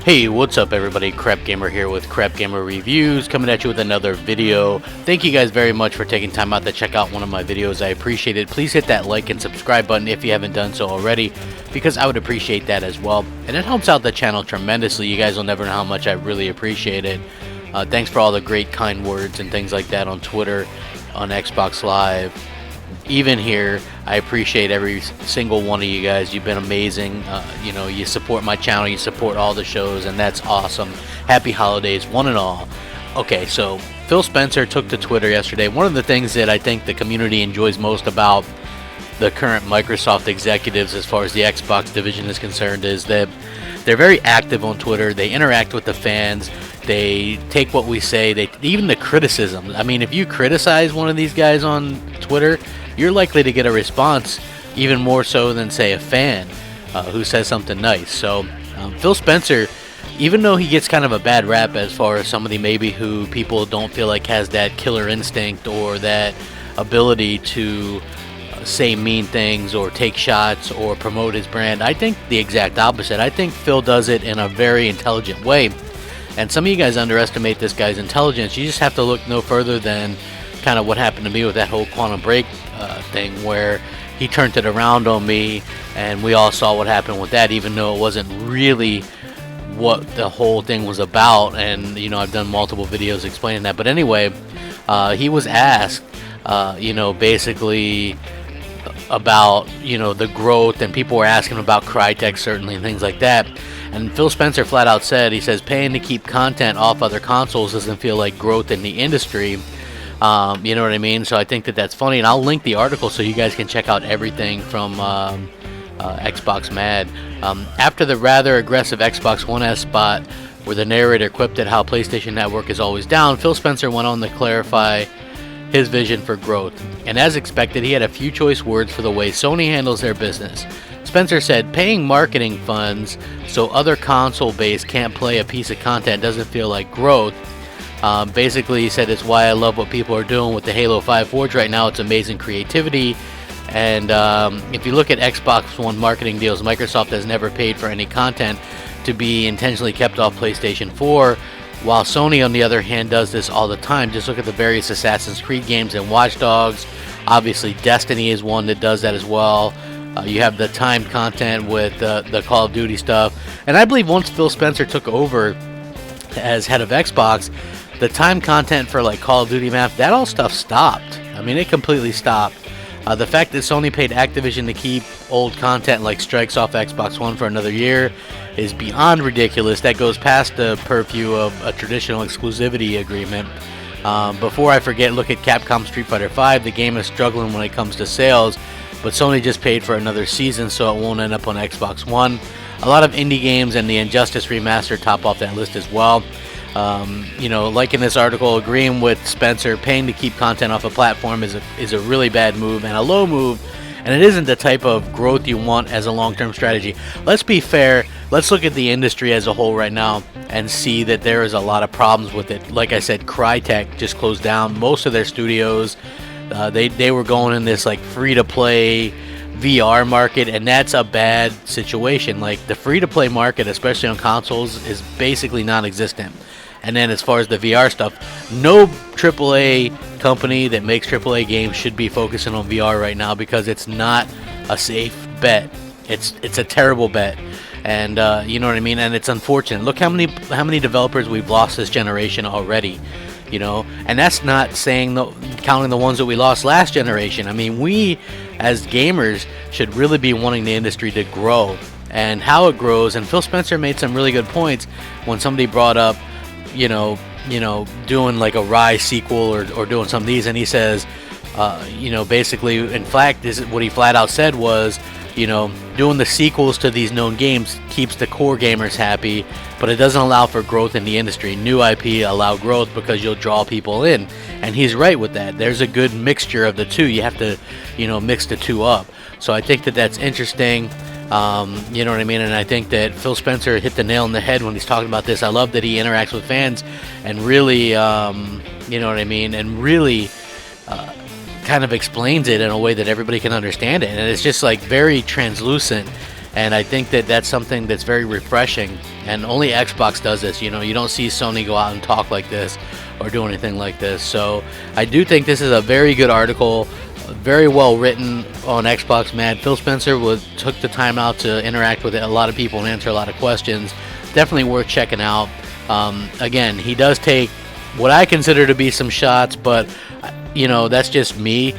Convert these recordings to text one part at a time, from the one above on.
Hey, what's up everybody? Crapgamer here with Crapgamer Reviews, coming at you with another video. Thank you guys very much for taking time out to check out one of my videos. I appreciate it. Please hit that like and subscribe button if you haven't done so already, because I would appreciate that as well. And it helps out the channel tremendously. You guys will never know how much I really appreciate it. Thanks for all the great kind words and things like that on Twitter, on Xbox Live. Even here, I appreciate every single one of you guys. You've been amazing. You know, you support my channel, you support all the shows, and that's awesome. Happy holidays, one and all. Okay, so Phil Spencer took to Twitter yesterday. One of the things that I think the community enjoys most about the current Microsoft executives as far as the Xbox division is concerned is that they're very active on Twitter. They interact with the fans. They take what we say, even the criticism. I mean, if you criticize one of these guys on Twitter, you're likely to get a response, even more so than, say, a fan who says something nice. So Phil Spencer, even though he gets kind of a bad rap as far as somebody maybe who people don't feel like has that killer instinct or that ability to say mean things or take shots or promote his brand, I think the exact opposite. I think Phil does it in a very intelligent way. And some of you guys underestimate this guy's intelligence. You just have to look no further than kind of what happened to me with that whole Quantum Break thing, where he turned it around on me, and we all saw what happened with that, even though it wasn't really what the whole thing was about. And you know, I've done multiple videos explaining that. But anyway, he was asked, you know, basically about, you know, the growth, and people were asking about Crytek certainly and things like that. And Phil Spencer flat out said, he says, paying to keep content off other consoles doesn't feel like growth in the industry. You know what I mean? So I think that that's funny, and I'll link the article so you guys can check out everything from Xbox Mad. After the rather aggressive Xbox One S spot where the narrator quipped at how PlayStation Network is always down, Phil Spencer went on to clarify his vision for growth. And as expected, he had a few choice words for the way Sony handles their business. Spencer said, paying marketing funds so other console base can't play a piece of content doesn't feel like growth. Basically, he said, it's why I love what people are doing with the Halo 5 Forge right now. It's amazing creativity. And if you look at Xbox One marketing deals, Microsoft has never paid for any content to be intentionally kept off PlayStation 4, while Sony, on the other hand, does this all the time. Just look at the various Assassin's Creed games and Watch Dogs. Obviously, Destiny is one that does that as well. You have the timed content with the Call of Duty stuff. And I believe once Phil Spencer took over as head of Xbox, the timed content for like Call of Duty map, that all stuff stopped. I mean, it completely stopped. The fact that Sony paid Activision to keep old content like strikes off Xbox One for another year is beyond ridiculous. That goes past the purview of a traditional exclusivity agreement. Before I forget, look at Capcom Street Fighter V. The game is struggling when it comes to sales, but Sony just paid for another season, so it won't end up on Xbox One. A lot of indie games and the Injustice Remaster top off that list as well. You know, like in this article, agreeing with Spencer, paying to keep content off a platform is a really bad move and a low move, and it isn't the type of growth you want as a long-term strategy. Let's be fair. Let's look at the industry as a whole right now and see that there is a lot of problems with it. Like I said, Crytek just closed down most of their studios. They were going in this like free-to-play VR market, and that's a bad situation. Like, the free-to-play market, especially on consoles, is basically non-existent. And then as far as the VR stuff, no AAA company that makes AAA games should be focusing on VR right now, because it's not a safe bet. It's a terrible bet. And you know what I mean? And it's unfortunate. Look how many developers we've lost this generation already. You know, and that's not saying counting the ones that we lost last generation. I mean, we as gamers should really be wanting the industry to grow and how it grows. And Phil Spencer made some really good points when somebody brought up, you know, doing like a Rise sequel or doing some of these, and he says, you know, basically, in fact, what he flat out said was, you know, doing the sequels to these known games keeps the core gamers happy, but it doesn't allow for growth in the industry. New IP allow growth because you'll draw people in, and he's right with that. There's a good mixture of the two. You have to, you know, mix the two up. So I think that that's interesting. You know what I mean? And I think that Phil Spencer hit the nail on the head when he's talking about this. I love that he interacts with fans and really, you know what I mean, and really kind of explains it in a way that everybody can understand it. And it's just like very translucent And I think that that's something that's very refreshing, and only Xbox does this. You know, you don't see Sony go out and talk like this or do anything like this. So I do think this is a very good article, very well written on Xbox Mad. Phil Spencer took the time out to interact with a lot of people and answer a lot of questions. Definitely worth checking out. Again, he does take what I consider to be some shots, but you know, that's just me.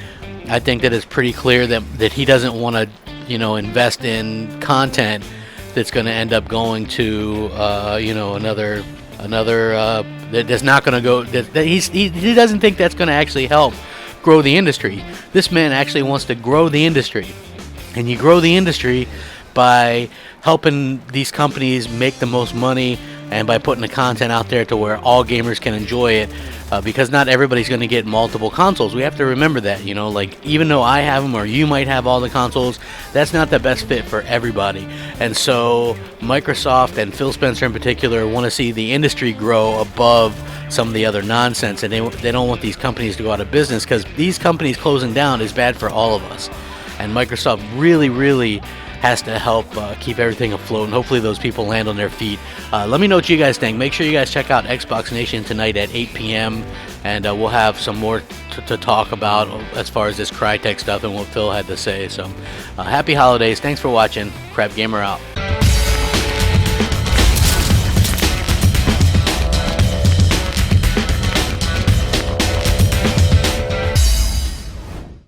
I think that it's pretty clear that he doesn't want to, you know, invest in content that's going to end up going to you know, another that's not going to go, that he doesn't think that's going to actually help grow the industry. This man actually wants to grow the industry, and you grow the industry by helping these companies make the most money and by putting the content out there to where all gamers can enjoy it, because not everybody's going to get multiple consoles. We have to remember that, you know, like, even though I have them or you might have all the consoles, that's not the best fit for everybody. And so Microsoft and Phil Spencer in particular want to see the industry grow above some of the other nonsense, and they don't want these companies to go out of business, because these companies closing down is bad for all of us. And Microsoft really has to help keep everything afloat, and hopefully those people land on their feet. Let me know what you guys think. Make sure you guys check out Xbox Nation tonight at 8 p.m. and we'll have some more to talk about as far as this Crytek stuff and what Phil had to say. So happy holidays. Thanks for watching. Crapgamer out.